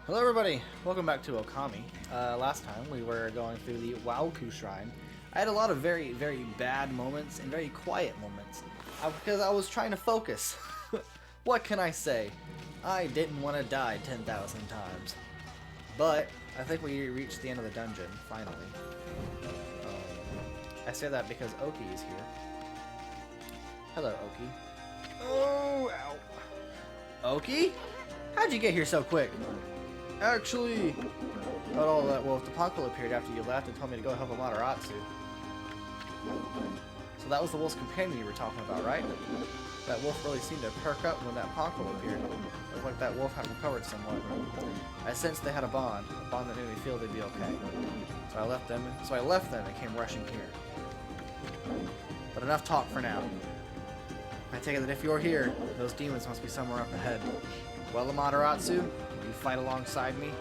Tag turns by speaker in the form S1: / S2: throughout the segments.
S1: Hello everybody, welcome back to Okami. Last time we were going through the Leckhu shrine. I had a lot of very bad moments and very quiet moments because I was trying to focus. What can I say? I didn't want to die 10,000 times. But I think we reached the end of the dungeon, finally. I say that because Oki is here. Hello, Oki. Oh, ow. Oki? How'd you get here so quick? Actually, not all that. Well, if the Ponko appeared after you left and told me to go help Amaterasu. So that was the wolf's companion you were talking about, right? That wolf really seemed to perk up when that Ponko appeared. Looked like that wolf had recovered somewhat. I sensed they had a bond that made me feel they'd be okay. So I left them and came rushing here. But enough talk for now. I take it that if you're here, those demons must be somewhere up ahead. Well, Amaterasu, will you fight alongside me?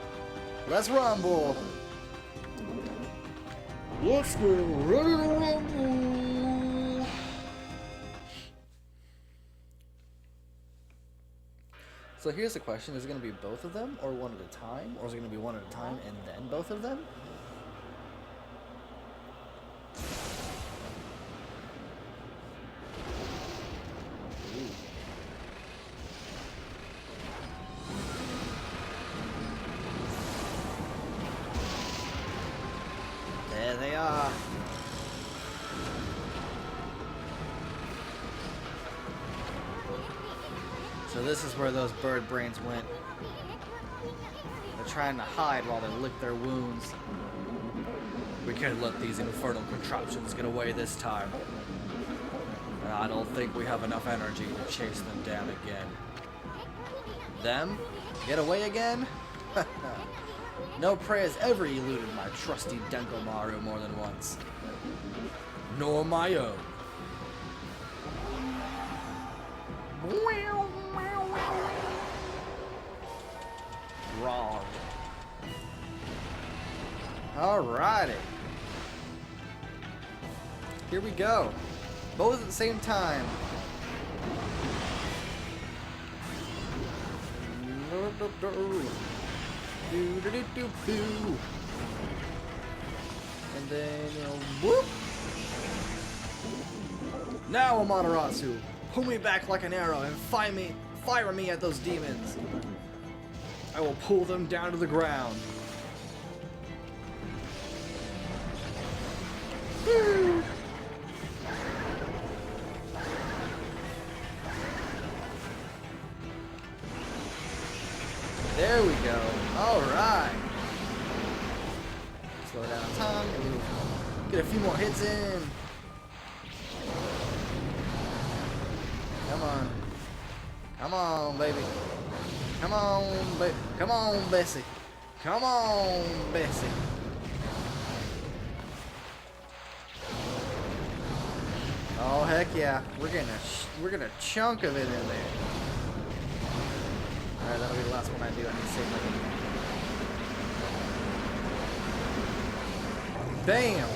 S1: Let's rumble! Let's go ready to rumble! So here's the question, is it going to be both of them, or one at a time? Or is it going to be one at a time and then both of them? There they are. So this is where those bird brains went. They're trying to hide while they lick their wounds. We can't let these infernal contraptions get away this time. I don't think we have enough energy to chase them down again. Them? Get away again? No prey has ever eluded my trusty Denkomaru more than once. Nor my own. Wrong. Alrighty. Here we go. Both at the same time. Do-do-do-do-do. And then, whoop! Now, Amaterasu, pull me back like an arrow and fire me at those demons. I will pull them down to the ground. Woo! There we go. Alright. Slow down time. Get a few more hits in. Come on. Come on, baby. Come on, baby. Come on, Bessie. Come on, Bessie. Oh, heck yeah. We're gonna chunk of it in there. Alright, that'll be the last one I do. I need to save my game. Bam!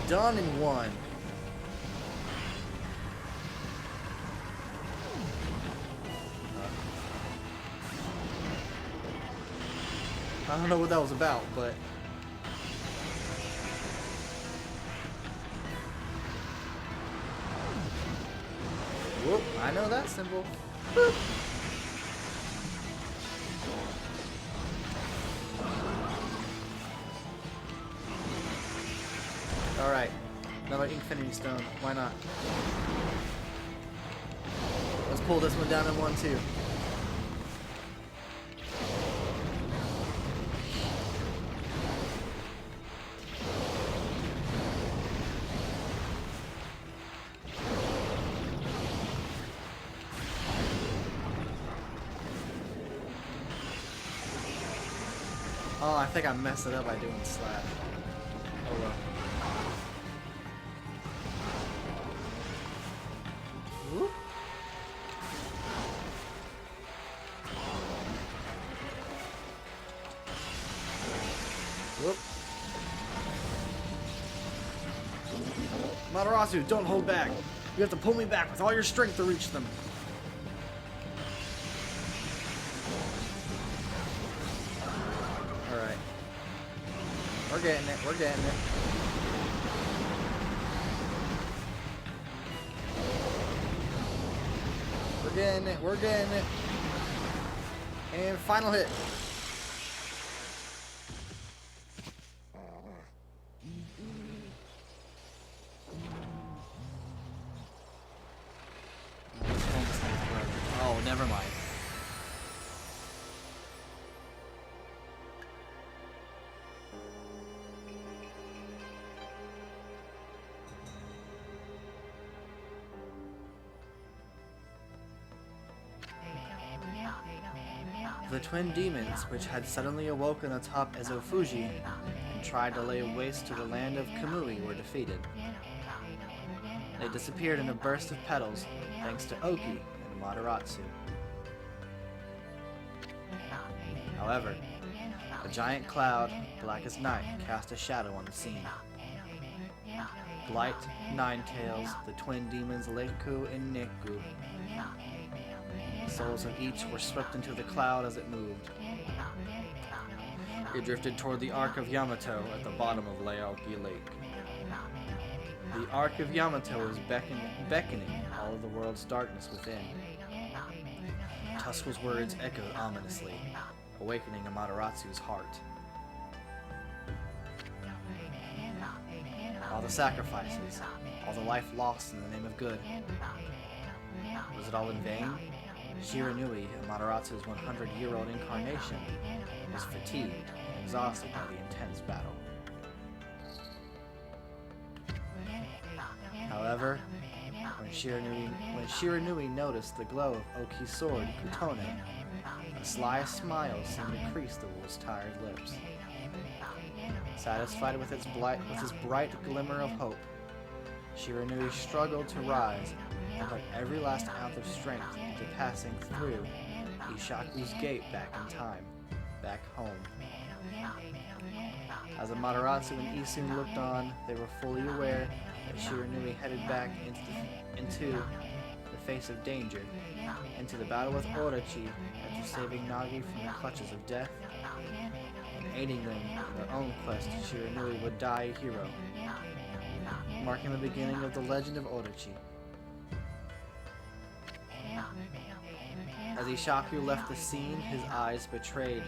S1: Done in one. I don't know what that was about, but... Whoop, I know that symbol. Boop. Alright, another Infinity Stone. Why not? Let's pull this one down in one, too. Oh, I think I messed it up by doing slash. Oh well. Whoop. Whoop. Amaterasu, don't hold back. You have to pull me back with all your strength to reach them. getting it. We're getting it. We're getting it. We're getting it. And final hit. Oh, never mind. The twin demons, which had suddenly awoken atop Ezofuji and tried to lay waste to the land of Kamui, were defeated. They disappeared in a burst of petals, thanks to Oki and Amaterasu. However, a giant cloud, black as night, cast a shadow on the scene. Blight, Ninetails, the twin demons Leckhu and Leckhu. The souls of each were swept into the cloud as it moved. It drifted toward the Ark of Yamato at the bottom of Leoki Lake. The Ark of Yamato is beckoning all of the world's darkness within. Tuskel's words echoed ominously, awakening Amaterasu's heart. All the sacrifices, all the life lost in the name of good. Was it all in vain? Shiranui, Amaterasu's 100-year-old incarnation, was fatigued and exhausted by the intense battle. However, when Shiranui noticed the glow of Oki's sword, Kutone, a sly smile seemed to crease the wolf's tired lips. Satisfied with his bright glimmer of hope, Shiranui struggled to rise and put every last ounce of strength into passing through Ishaku's gate back in time, back home. As Amaterasu and Isun looked on, they were fully aware that Shiranui headed back into the face of danger, into the battle with Orochi after saving Nagi from the clutches of death, and aiding them in their own quest. Shiranui would die a hero, marking the beginning of the legend of Orochi. As Ishaku left the scene, his eyes betrayed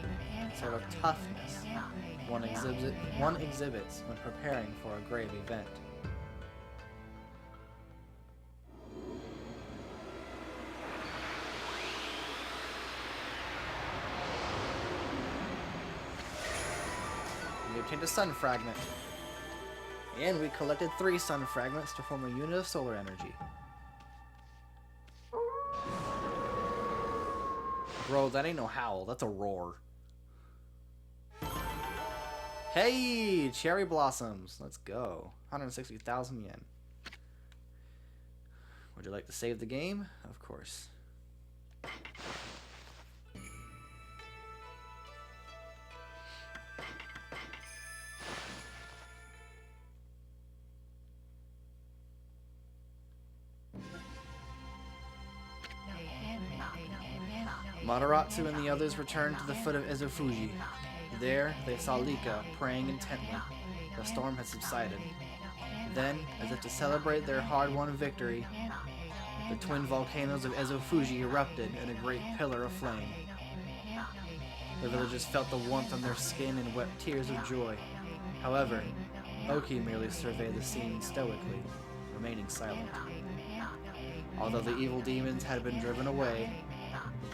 S1: a sort of toughness one exhibits when preparing for a grave event. We obtained a sun fragment. And we collected 3 sun fragments to form a unit of solar energy. Bro, that ain't no howl, that's a roar. Hey, cherry blossoms. Let's go. 160,000 yen. Would you like to save the game? Of course. Amaterasu and the others returned to the foot of Ezofuji. There, they saw Lika praying intently. The storm had subsided. Then, as if to celebrate their hard-won victory, the twin volcanoes of Ezofuji erupted in a great pillar of flame. The villagers felt the warmth on their skin and wept tears of joy. However, Oki merely surveyed the scene stoically, remaining silent. Although the evil demons had been driven away,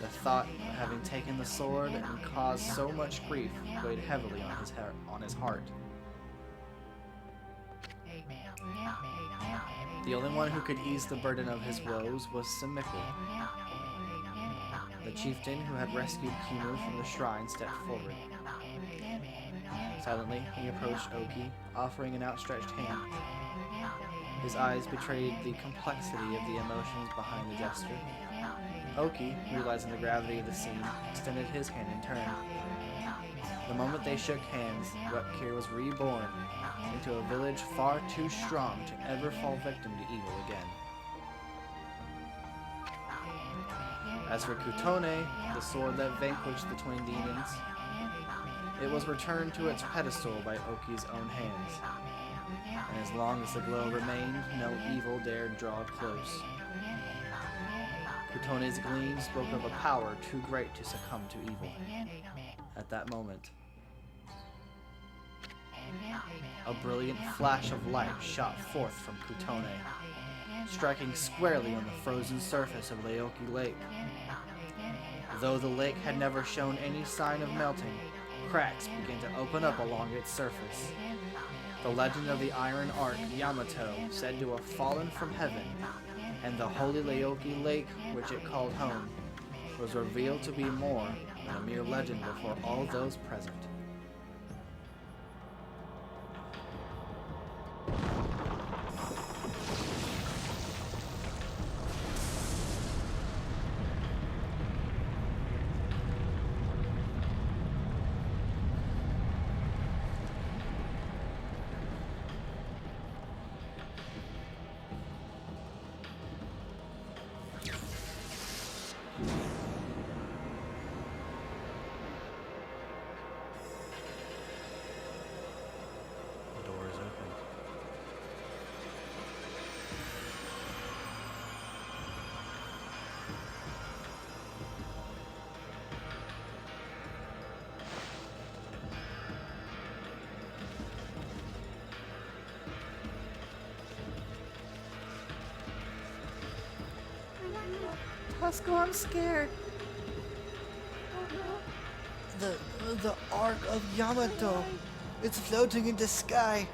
S1: the thought of having taken the sword and caused so much grief weighed heavily on his heart. The only one who could ease the burden of his woes was Sumiko. The chieftain who had rescued Kimu from the shrine stepped forward. Silently, he approached Oki, offering an outstretched hand. His eyes betrayed the complexity of the emotions behind the gesture. Oki, realizing the gravity of the scene, extended his hand in turn. The moment they shook hands, Wepkir was reborn into a village far too strong to ever fall victim to evil again. As for Kutone, the sword that vanquished the twin demons, It was returned to its pedestal by Oki's own hands, and as long as the glow remained, no evil dared draw close. Kutone's gleam spoke of a power too great to succumb to evil. At that moment, a brilliant flash of light shot forth from Kutone, striking squarely on the frozen surface of Leoki Lake. Though the lake had never shown any sign of melting, cracks began to open up along its surface. The legend of the Iron Ark Yamato, said to have fallen from heaven, and the holy Leoki Lake, which it called home, was revealed to be more than a mere legend before all those present.
S2: Tosco, I'm scared. The Ark of Yamato. It's floating in the sky.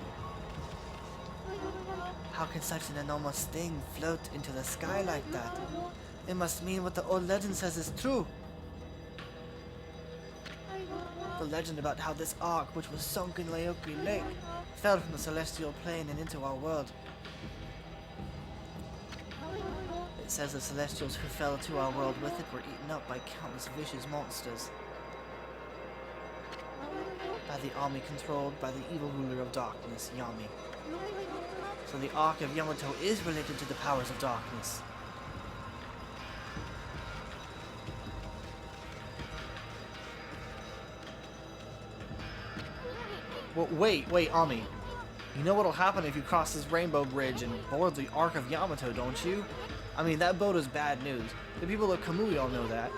S2: How can such an enormous thing float into the sky like that? It must mean what the old legend says is true. The legend about how this Ark, which was sunk in Leoki Lake, fell from the celestial plane and into our world. It says the Celestials who fell to our world with it were eaten up by countless vicious monsters. By the army controlled by the evil ruler of darkness, Yami. So the Ark of Yamato is related to the powers of darkness.
S1: Well, wait, Ami. You know what'll happen if you cross this rainbow bridge and board the Ark of Yamato, don't you? I mean, that boat is bad news. The people of Kamui all know that.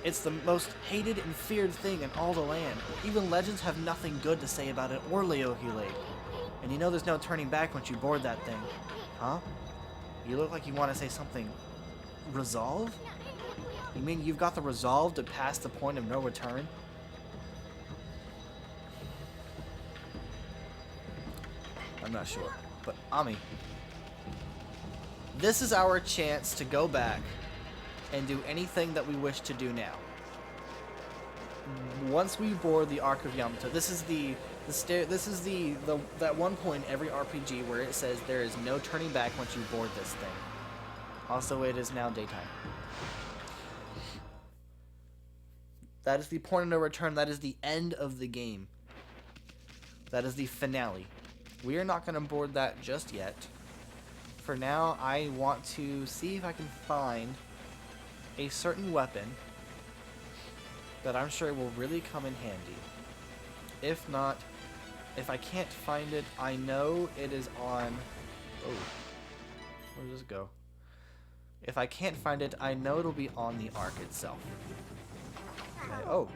S1: It's the most hated and feared thing in all the land. Even legends have nothing good to say about it or Leoki Lake. And you know there's no turning back once you board that thing. Huh? You look like you want to say something. Resolve? You mean you've got the resolve to pass the point of no return? I'm not sure. But Ami, this is our chance to go back and do anything that we wish to do now. Once we board the Ark of Yamato, this is that one point in every RPG where it says there is no turning back once you board this thing. Also, it is now daytime. That is the point of no return. That is the end of the game. That is the finale. We are not going to board that just yet. For now, I want to see if I can find a certain weapon that I'm sure will really come in handy. If not, if I can't find it, I know it is on... Oh, where does this go? If I can't find it, I know it'll be on the Ark itself. Okay. Oh.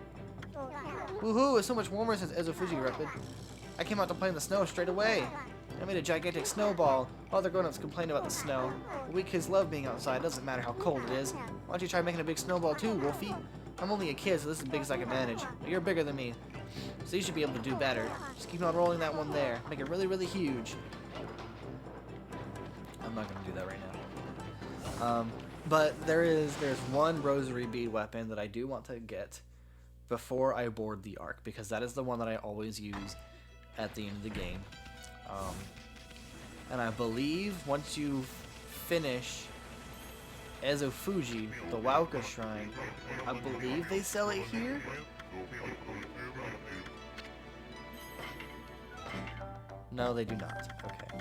S1: Woohoo! It's so much warmer since Ezofuji erupted. I came out to play in the snow straight away. I made a gigantic snowball. All the grown-ups complained about the snow. But we kids love being outside. It doesn't matter how cold it is. Why don't you try making a big snowball too, Wolfie? I'm only a kid, so this is as big as I can manage. But you're bigger than me, so you should be able to do better. Just keep on rolling that one there. Make it really, really huge. I'm not going to do that right now. But there's one rosary bead weapon that I do want to get before I board the Ark, because that is the one that I always use at the end of the game. And I believe once you finish Ezofuji, the Wauka Shrine, I believe they sell it here? No, they do not. Okay.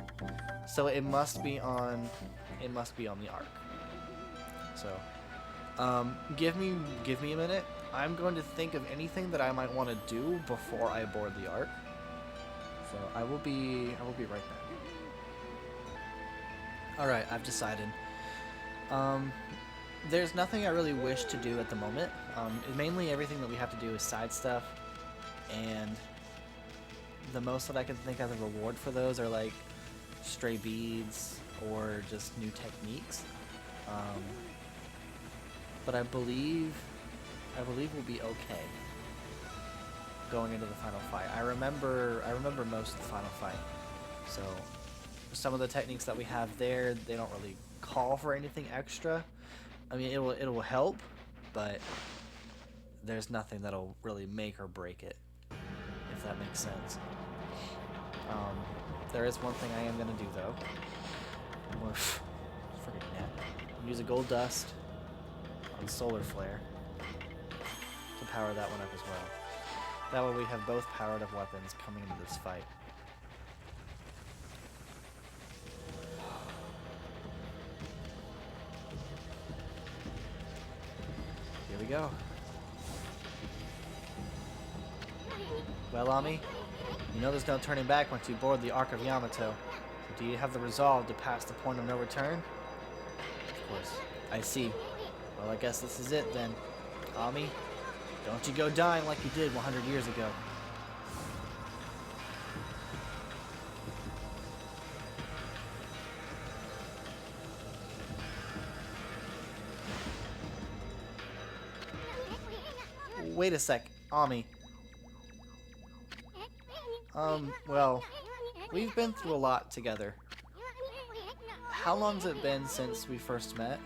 S1: So it must be on the Ark. So, give me a minute.
S2: I'm going to think of anything that I might want to do before I board the Ark. So I will be right back. All right, I've decided. There's nothing I really wish to do at the moment. Mainly everything that we have to do is side stuff, and the most that I can think of as a reward for those are like stray beads or just new techniques. But I believe we'll be okay going into the final fight. I remember most of the final fight. So some of the techniques that we have there, they don't really call for anything extra. I mean, it will help, but there's nothing that'll really make or break it, if that makes sense. There is one thing I am gonna do though. More friggin' net. Use a gold dust on solar flare to power that one up as well. That way we have both powered up weapons coming into this fight. Here we go. Well, Ami, you know there's no turning back once you board the Ark of Yamato. So do you have the resolve to pass the point of no return? Of course. I see. Well, I guess this is it then. Ami, don't you go dying like you did 100 years ago. Wait a sec, Ami. Well, we've been through a lot together. How long's it been since we first met?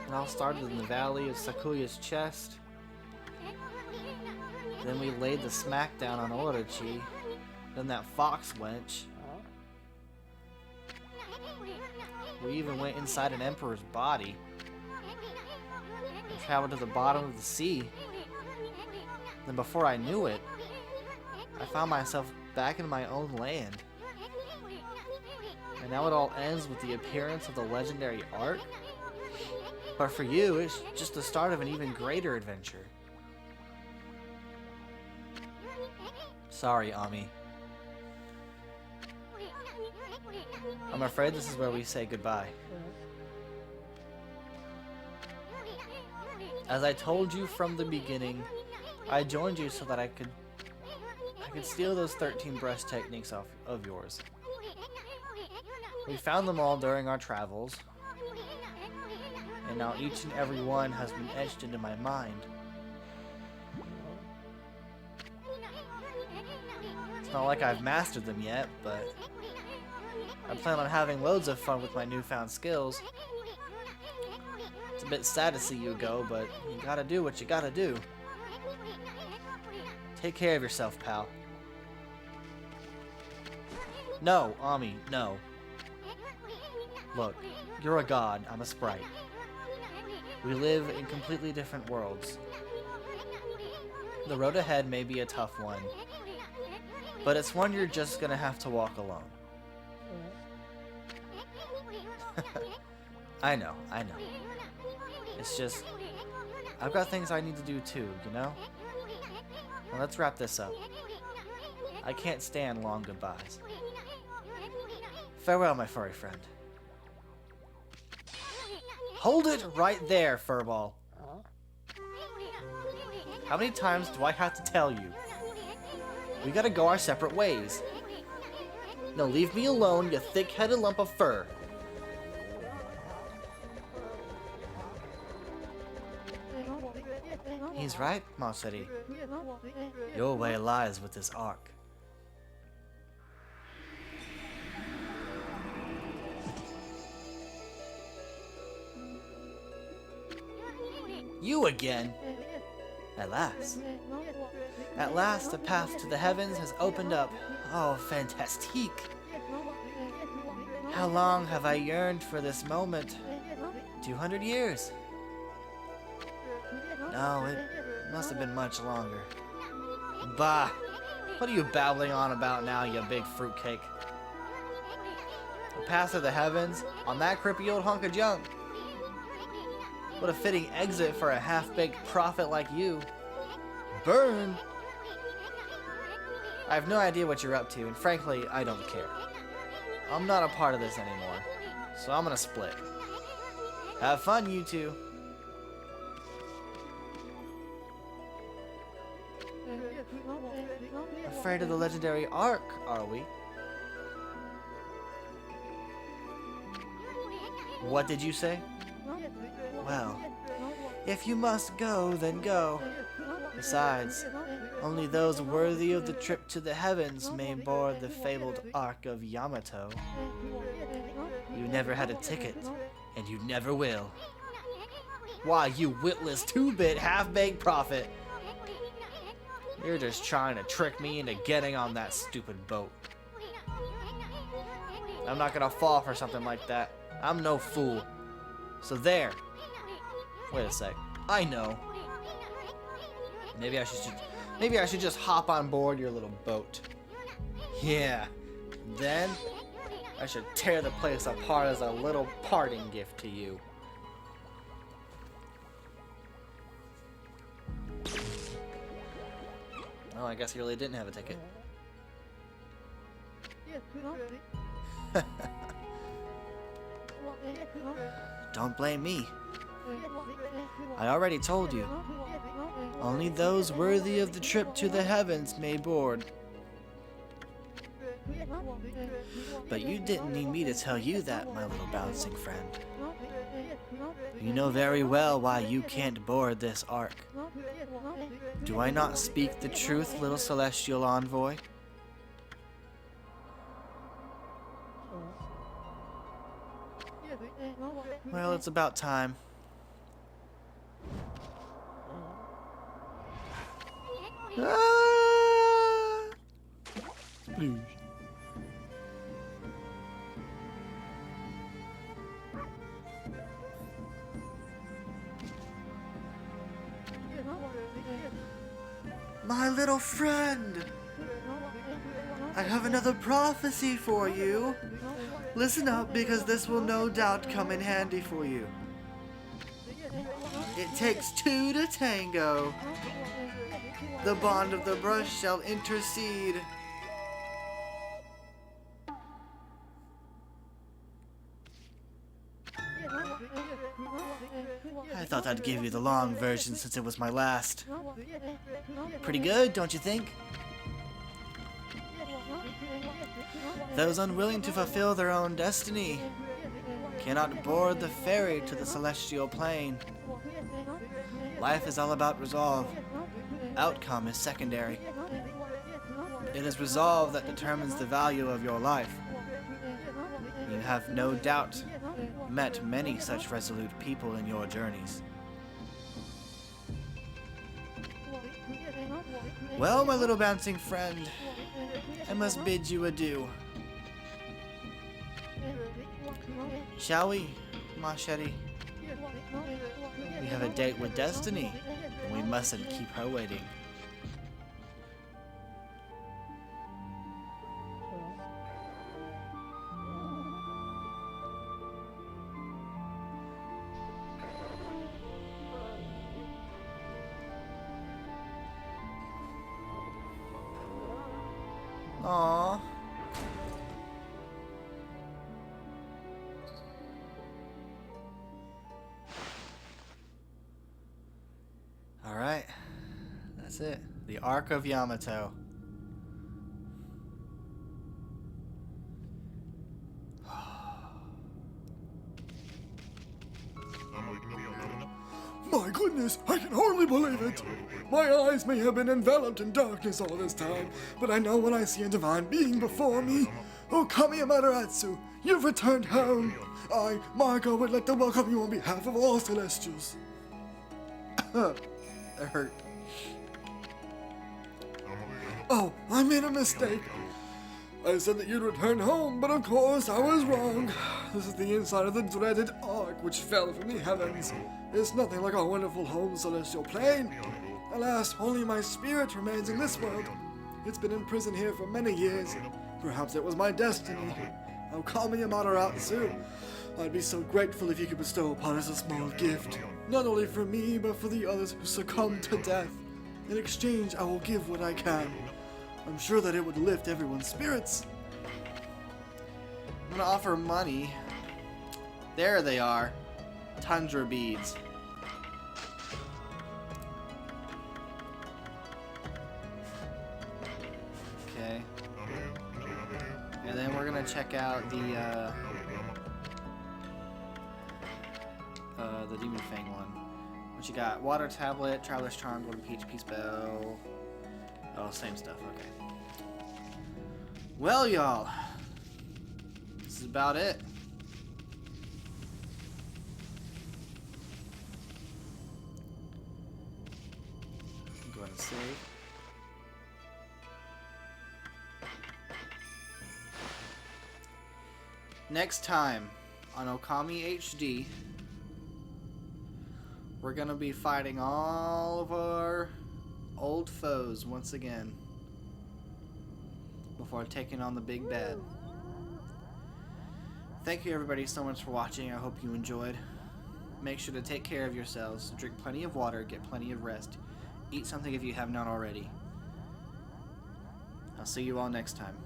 S2: It all started in the valley of Sakuya's chest. Then we laid the smackdown on Orochi. Then that fox wench. We even went inside an emperor's body. And traveled to the bottom of the sea. Then before I knew it, I found myself back in my own land. And now it all ends with the appearance of the legendary Ark. But for you, it's just the start of an even greater adventure. Sorry, Ami. I'm afraid this is where we say goodbye. As I told you from the beginning, I joined you so that I could steal those 13 brush techniques of yours. We found them all during our travels, and now each and every one has been etched into my mind. It's not like I've mastered them yet, but I plan on having loads of fun with my newfound skills. It's a bit sad to see you go, but you gotta do what you gotta do. Take care of yourself, pal. No, Ami, no. Look, you're a god, I'm a sprite. We live in completely different worlds. The road ahead may be a tough one, but it's one you're just gonna have to walk alone. I know. It's just, I've got things I need to do too, you know? Well, let's wrap this up. I can't stand long goodbyes. Farewell, my furry friend. Hold it right there, Furball. How many times do I have to tell you? We gotta go our separate ways. Now leave me alone, you thick-headed lump of fur. He's right, Masaru. Your way lies with this Ark. You again? At last. At last, the path to the heavens has opened up. Oh, fantastique. How long have I yearned for this moment? 200 years. No, it must have been much longer. Bah! What are you babbling on about now, you big fruitcake? The path to the heavens? On that crippy old hunk of junk? What a fitting exit for a half-baked prophet like you. Burn! I have no idea what you're up to, and frankly, I don't care. I'm not a part of this anymore, so I'm gonna split. Have fun, you two. Afraid of the legendary Ark, are we? What did you say? Well, if you must go, then go. Besides, only those worthy of the trip to the heavens may board the fabled Ark of Yamato. You never had a ticket, and you never will. Why, you witless two-bit half-baked prophet! You're just trying to trick me into getting on that stupid boat. I'm not gonna fall for something like that. I'm no fool. So there. Wait a sec. I know. Maybe I should just hop on board your little boat. Yeah. Then I should tear the place apart as a little parting gift to you. Oh, I guess he really didn't have a ticket. Don't blame me. I already told you. Only those worthy of the trip to the heavens may board. But you didn't need me to tell you that, my little bouncing friend. You know very well why you can't board this ark. Do I not speak the truth, little celestial envoy? Well, it's about time. Ah! Blues. My little friend, I have another prophecy for you. Listen up, because this will no doubt come in handy for you. It takes two to tango. The bond of the brush shall intercede. I thought I'd give you the long version since it was my last. Pretty good, don't you think? Those unwilling to fulfill their own destiny cannot board the ferry to the celestial plane. Life is all about resolve. Outcome is secondary. It is resolve that determines the value of your life. You have no doubt met many such resolute people in your journeys. Well, my little bouncing friend, I must bid you adieu. Shall we, Machete? We have a date with Destiny, and we mustn't keep her waiting. Aww. Alright. That's it. The Ark of Yamato.
S3: My goodness, I can hardly believe it. My eyes may have been enveloped in darkness all this time, but I know when I see a divine being before me. Okami Amaterasu, you've returned home. I, Marco, would like to welcome you on behalf of all Celestials.
S1: It hurt.
S3: Oh, I made a mistake. I said that you'd return home, but of course I was wrong. This is the inside of the dreaded Ark which fell from the heavens. It's nothing like our wonderful home celestial plane. Alas, only my spirit remains in this world. It's been in prison here for many years. Perhaps it was my destiny. Okami Amaterasu. I'd be so grateful if you could bestow upon us a small gift. Not only for me, but for the others who succumbed to death. In exchange, I will give what I can. I'm sure that it would lift everyone's spirits.
S1: I'm gonna offer money. There they are. Tundra beads. Okay. And then we're gonna check out the Demon Fang one. What you got? Water tablet, Traveler's Charm, Golden Peach, Peace Bell. Oh, same stuff. Okay. Well, y'all, this is about it. Go ahead and save. Next time on Okami HD, we're gonna be fighting all of our old foes once again before taking on the big bad. Thank you everybody so much for watching. I hope you enjoyed. Make sure to take care of yourselves, drink plenty of water, get plenty of rest, eat something if you have not already. I'll see you all next time.